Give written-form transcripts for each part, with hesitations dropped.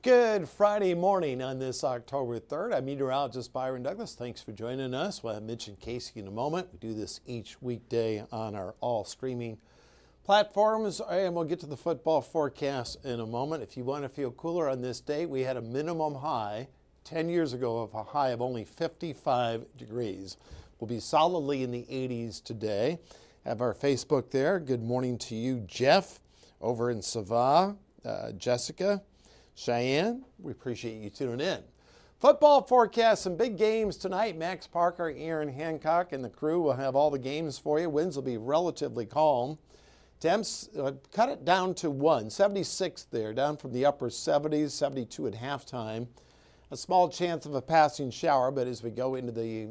Good Friday morning on this October 3rd. I'm meteorologist Byron Douglas. Thanks for joining us. We'll have Mitch and Casey in a moment. We do this each weekday on our all streaming platforms, and we'll get to the football forecast in a moment. If you want to feel cooler on this day, we had a minimum high 10 years ago of a high of only 55 degrees. We'll be solidly in the 80s today. Have our Facebook there. Good morning to you, Jeff, over in Sava, Jessica, Cheyenne, we appreciate you tuning in. Football forecast, some big games tonight. Max Parker, Aaron Hancock, and the crew will have all the games for you. Winds will be relatively calm. Temps cut it down to 76 there, down from the upper 70s, 72 at halftime. A small chance of a passing shower, but as we go into the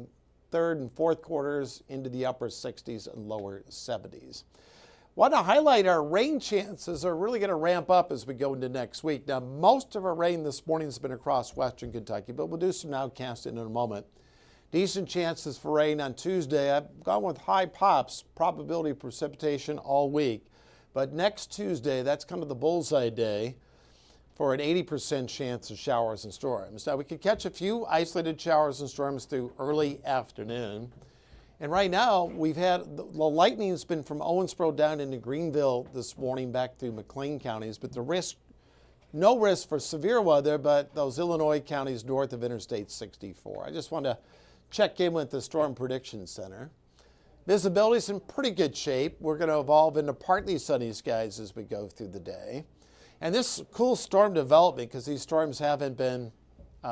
third and fourth quarters, into the upper 60s and lower 70s. Want to highlight our rain chances are really going to ramp up as we go into next week. Now, most of our rain this morning has been across western Kentucky, but we'll do some nowcasting in a moment. Decent chances for rain on Tuesday. I've gone with high pops, probability of precipitation all week. But next Tuesday, that's kind of the bullseye day for an 80% chance of showers and storms. Now, we could catch a few isolated showers and storms through early afternoon. And right now, we've had the lightning's been from Owensboro down into Greenville this morning back through McLean counties, but no risk for severe weather, but those Illinois counties north of Interstate 64. I just want to check in with the Storm Prediction Center. Visibility's in pretty good shape. We're going to evolve into partly sunny skies as we go through the day. And this cool storm development, because these storms haven't been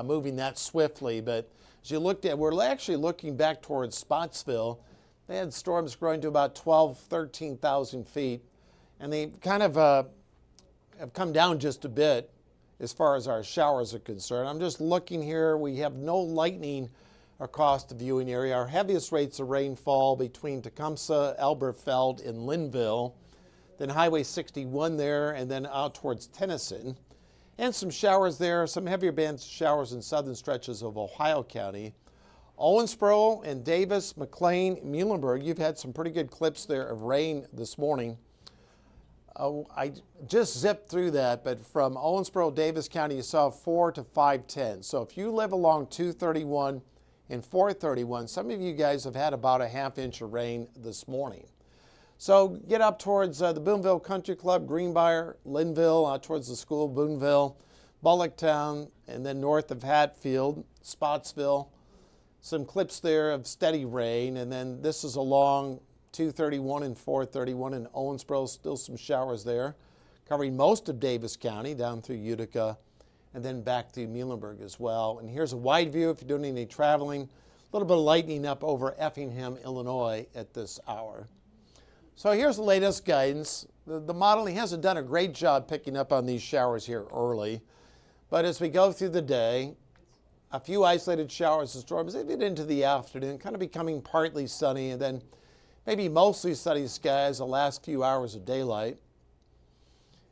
moving that swiftly, but as you looked at, we're actually looking back towards Spotsville. They had storms growing to about 13,000 feet, and they kind of have come down just a bit as far as our showers are concerned. I'm just looking here. We have no lightning across the viewing area. Our heaviest rates of rainfall between Tecumseh, Elberfeld, and Linville, then Highway 61 there, and then out towards Tennyson. And some showers there, some heavier bands of showers in southern stretches of Ohio County. Owensboro and Davis, McLean, Muhlenberg, you've had some pretty good clips there of rain this morning. I just zipped through that, but from Owensboro, Davis County, you saw 4 to 510. So if you live along 231 and 431, some of you guys have had about a half inch of rain this morning. So get up towards the Boonville Country Club, Greenbrier, Linville, out towards the school, Boonville, Bullocktown, and then north of Hatfield, Spotsville. Some clips there of steady rain, and then this is along 231 and 431 in Owensboro, still some showers there, covering most of Davis County down through Utica, and then back through Muhlenberg as well. And here's a wide view if you're doing any traveling. A little bit of lightning up over Effingham, Illinois at this hour. So here's the latest guidance. The modeling hasn't done a great job picking up on these showers here early. But as we go through the day, a few isolated showers and storms, they get into the afternoon, kind of becoming partly sunny, and then maybe mostly sunny skies the last few hours of daylight.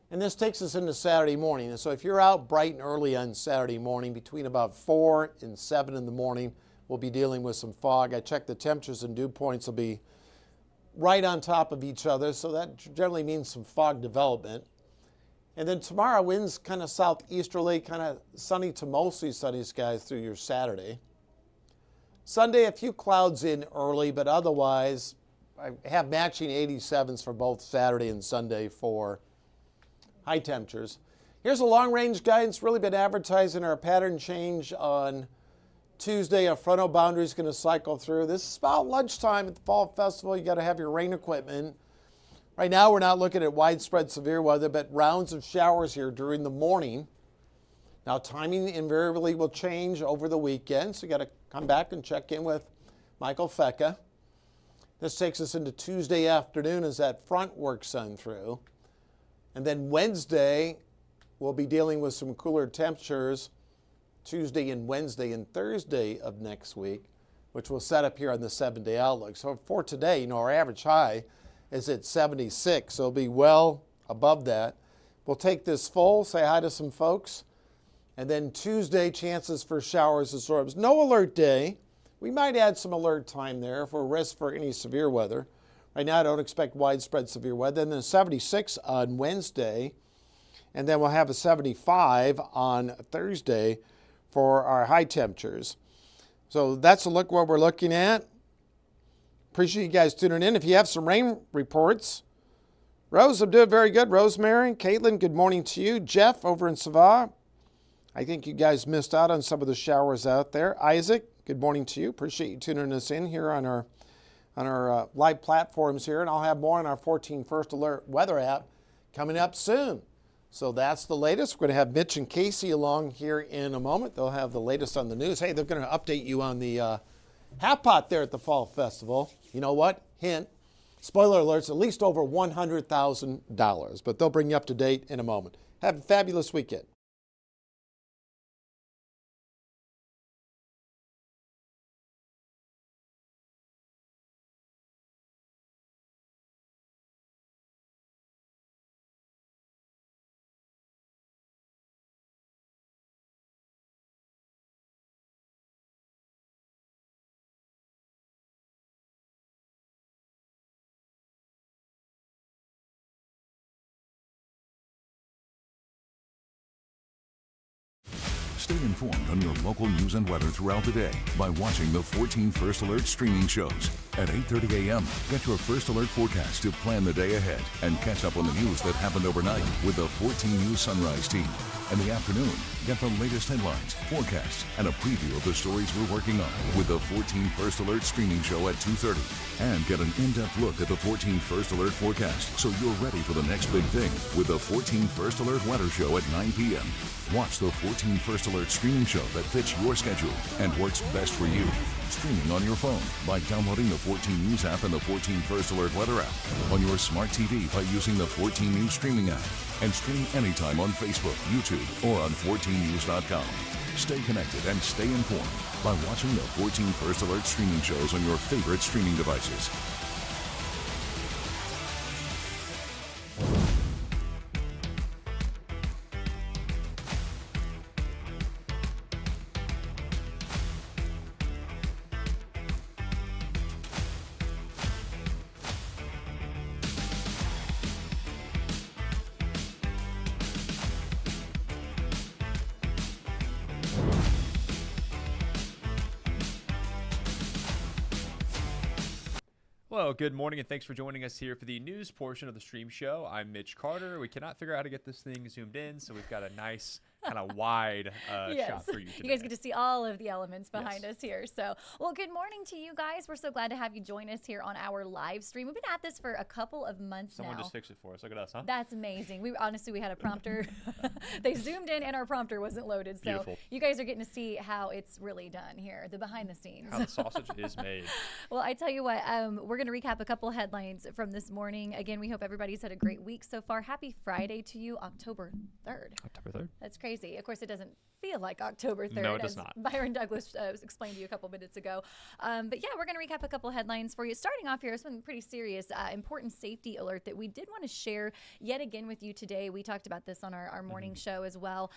And this takes us into Saturday morning. And so if you're out bright and early on Saturday morning, between about 4 and 7 in the morning, we'll be dealing with some fog. I checked the temperatures and dew points will be right on top of each other, so that generally means some fog development. And then tomorrow, winds kind of southeasterly, kind of sunny to mostly sunny skies through your Saturday. Sunday, a few clouds in early, but otherwise, I have matching 87s for both Saturday and Sunday for high temperatures. Here's a long-range guidance, really been advertising our pattern change on Tuesday. A frontal boundary is going to cycle through. This is about lunchtime at the Fall Festival. You got to have your rain equipment. Right now, we're not looking at widespread severe weather, but rounds of showers here during the morning. Now, timing invariably will change over the weekend, so you got to come back and check in with Michael Fecka. This takes us into Tuesday afternoon as that front works on through. And then Wednesday, we'll be dealing with some cooler temperatures Tuesday and Wednesday and Thursday of next week, which we'll set up here on the 7-day outlook. So for today, our average high is at 76, so it'll be well above that. We'll take this full, say hi to some folks, and then Tuesday, chances for showers and storms. No alert day. We might add some alert time there for risk for any severe weather. Right now, I don't expect widespread severe weather. And then 76 on Wednesday. And then we'll have a 75 on Thursday for our high temperatures. So that's a look what we're looking at. Appreciate you guys tuning in. If you have some rain reports, Rose, I'm doing very good. Rosemary, Caitlin, good morning to you. Jeff over in Savah, I think you guys missed out on some of the showers out there. Isaac, good morning to you. Appreciate you tuning us in here on our live platforms here. And I'll have more on our 14 First Alert weather app coming up soon. So that's the latest. We're going to have Mitch and Casey along here in a moment. They'll have the latest on the news. Hey, they're going to update you on the half pot there at the Fall Festival. You know what? Hint. Spoiler alerts, at least over $100,000. But they'll bring you up to date in a moment. Have a fabulous weekend. Stay informed on your local news and weather throughout the day by watching the 14 First Alert streaming shows. At 8:30 a.m., get your First Alert forecast to plan the day ahead and catch up on the news that happened overnight with the 14 News Sunrise team. In the afternoon, get the latest headlines, forecasts, and a preview of the stories we're working on with the 14 First Alert streaming show at 2:30. And get an in-depth look at the 14 First Alert forecast so you're ready for the next big thing with the 14 First Alert weather show at 9 p.m. Watch the 14 First Alert streaming show that fits your schedule and works best for you. Streaming on your phone by downloading the 14 News app and the 14 First Alert weather app. On your smart TV by using the 14 News streaming app. And stream anytime on Facebook, YouTube, or on 14news.com. Stay connected and stay informed by watching the 14 First Alert streaming shows on your favorite streaming devices. Hello, good morning, and thanks for joining us here for the news portion of the stream show. I'm Mitch Carter. We cannot figure out how to get this thing zoomed in, so we've got a nice kind of wide shot for you today. You guys get to see all of the elements behind us here. So, well, good morning to you guys. We're so glad to have you join us here on our live stream. We've been at this for a couple of months Someone now. just fixed it for us. Look at us, huh? That's amazing. We had a prompter. They zoomed in and our prompter wasn't loaded. So Beautiful. You guys are getting to see how it's really done here, the behind the scenes. How the sausage is made. Well, I tell you what, we're going to recap a couple headlines from this morning. Again, we hope everybody's had a great week so far. Happy Friday to you, October 3rd. October 3rd. That's crazy. Of course, it doesn't feel like October 3rd. No, it does as not. Byron Douglas explained to you a couple minutes ago. But yeah, we're going to recap a couple headlines for you. Starting off here, something pretty serious, important safety alert that we did want to share yet again with you today. We talked about this on our morning show as well.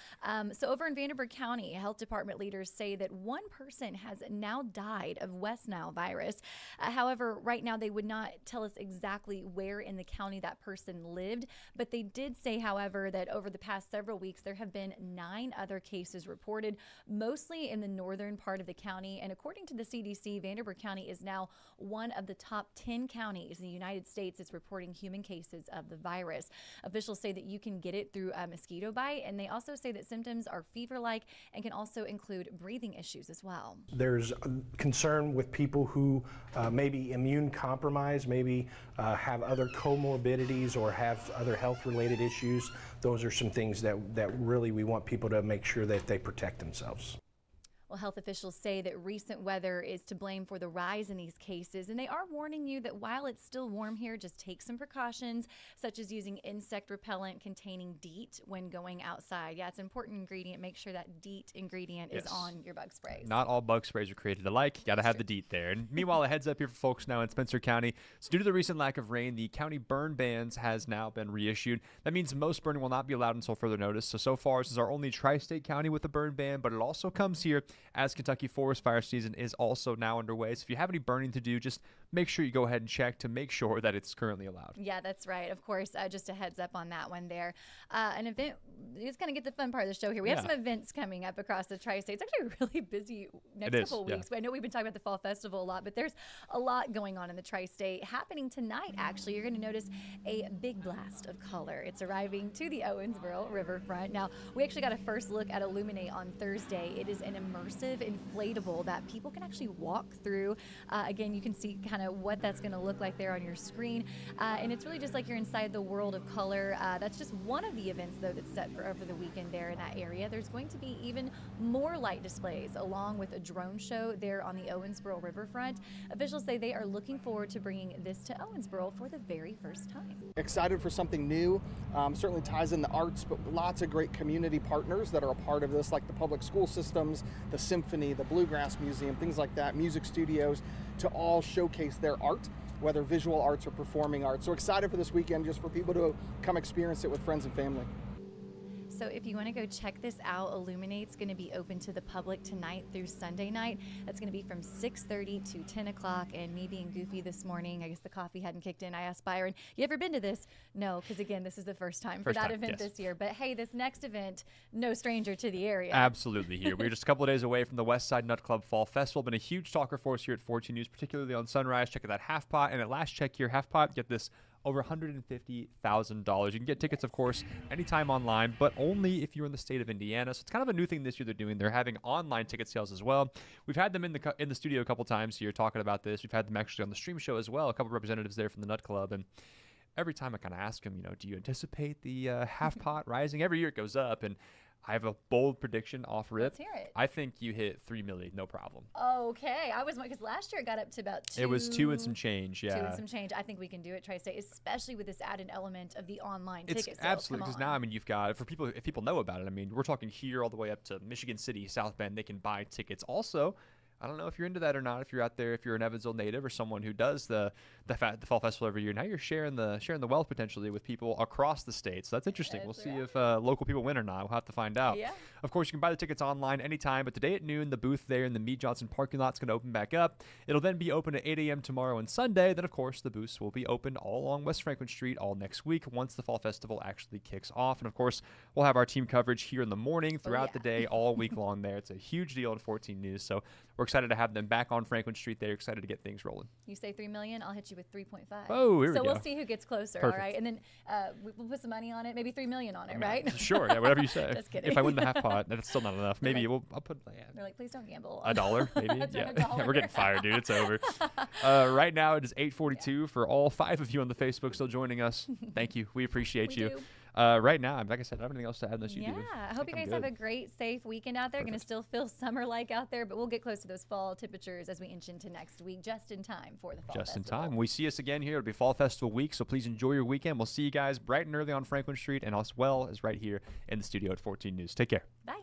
So over in Vanderburgh County, health department leaders say that one person has now died of West Nile virus. However, right now they would not tell us exactly where in the county that person lived, but they did say, however, that over the past several weeks there have been 9 other cases reported, mostly in the northern part of the county. And according to the CDC, Vanderburgh County is now one of the top 10 counties in the United States that's reporting human cases of the virus. Officials say that you can get it through a mosquito bite, and they also say that symptoms are fever-like and can also include breathing issues as well. There's concern with people who may be immune compromised, maybe have other comorbidities or have other health-related issues. Those are some things that really we want people to make sure that they protect themselves. Well, health officials say that recent weather is to blame for the rise in these cases, and they are warning you that while it's still warm here, just take some precautions, such as using insect repellent containing DEET when going outside. Yeah, it's an important ingredient. Make sure that DEET ingredient is on your bug sprays. Not all bug sprays are created alike. You got to have the DEET there. And meanwhile, a heads up here for folks now in Spencer County. So due to the recent lack of rain, the county burn bans has now been reissued. That means most burning will not be allowed until further notice. So far, this is our only tri-state county with a burn ban, but it also comes here as Kentucky forest fire season is also now underway. So if you have any burning to do, just make sure you go ahead and check to make sure that it's currently allowed. Yeah, that's right. Of course, just a heads up on that one there. An event, it's going to get the fun part of the show here. We have some events coming up across the tri-state. It's actually a really busy next couple of weeks. I know we've been talking about the Fall Festival a lot, but there's a lot going on in the tri-state. Happening tonight, actually, you're going to notice a big blast of color. It's arriving to the Owensboro Riverfront. Now, we actually got a first look at Illuminate on Thursday. It is an immersive inflatable that people can actually walk through. Again, you can see kind of what that's going to look like there on your screen. And it's really just like you're inside the world of color. That's just one of the events, though, that's set for over the weekend there in that area. There's going to be even more light displays along with a drone show there on the Owensboro Riverfront. Officials say they are looking forward to bringing this to Owensboro for the very first time. Excited for something new. Certainly ties in the arts, but lots of great community partners that are a part of this, like the public school systems, the symphony, the Bluegrass Museum, things like that, music studios, to all showcase their art, whether visual arts or performing arts. So excited for this weekend, just for people to come experience it with friends and family. So if you want to go check this out, Illuminate's going to be open to the public tonight through Sunday night. That's going to be from 6:30 to 10 o'clock. And me being goofy this morning, I guess the coffee hadn't kicked in. I asked Byron, you ever been to this? No, because again, this is the first time for that event this year. But hey, this next event, no stranger to the area. Absolutely here. We're just a couple of days away from the West Side Nut Club Fall Festival. Been a huge talker for us here at 14 News, particularly on Sunrise. Check out that half pot. And at last check here, half pot, get this, over $150,000. You can get tickets, of course, anytime online, but only if you're in the state of Indiana. So it's kind of a new thing this year they're doing. They're having online ticket sales as well. We've had them in the studio a couple times here talking about this. We've had them actually on the stream show as well. A couple representatives there from the Nut Club, and every time I kind of ask them, do you anticipate the half pot rising? Every year it goes up, and I have a bold prediction off rip. Let's hear it. I think you hit $3 million, no problem. Okay. because last year it got up to about 2. It was 2 and some change, yeah. 2 and some change. I think we can do it, Tri-State, especially with this added element of the online It's ticket sales. absolutely, because now, you've got, if people know about it, we're talking here all the way up to Michigan City, South Bend, they can buy tickets. Also, I don't know if you're into that or not, if you're out there, if you're an Evansville native or someone who does the Fall Festival every year. Now you're sharing the wealth potentially with people across the state. So that's interesting. We'll see if local people win or not. We'll have to find out. Yeah. Of course, you can buy the tickets online anytime, but today at noon, the booth there in the Meade Johnson parking lot is going to open back up. It'll then be open at 8 a.m. tomorrow and Sunday. Then, of course, the booths will be open all along West Franklin Street all next week once the Fall Festival actually kicks off. And, of course, we'll have our team coverage here in the morning throughout the day all week long there. It's a huge deal at 14 News. So we're excited to have them back on Franklin Street there. Excited to get things rolling. You say $3 million, I'll hit you with 3.5. Oh, here we So go. we'll see who gets closer, Perfect. all right? And then we'll put some money on it, maybe $3 million on it, right? Sure, yeah, whatever you say. Just kidding. If I win the half pot, that's still not enough. Maybe I'll put They're like, please don't gamble. $1, maybe. That's Yeah. right, $1. We're getting fired, dude. It's over. Right now it is 8:42 for all 5 of you on the Facebook still joining us. Thank you. We appreciate We you. do. Right now, like I said, I don't have anything else to add unless you do. I hope you guys have a great, safe weekend out there. Going to still feel summer-like out there, but we'll get close to those fall temperatures as we inch into next week, just in time for the Fall Just in Festival. time. We see us again here. It'll be Fall Festival week, so please enjoy your weekend. We'll see you guys bright and early on Franklin Street and as well as right here in the studio at 14 News. Take care. Bye.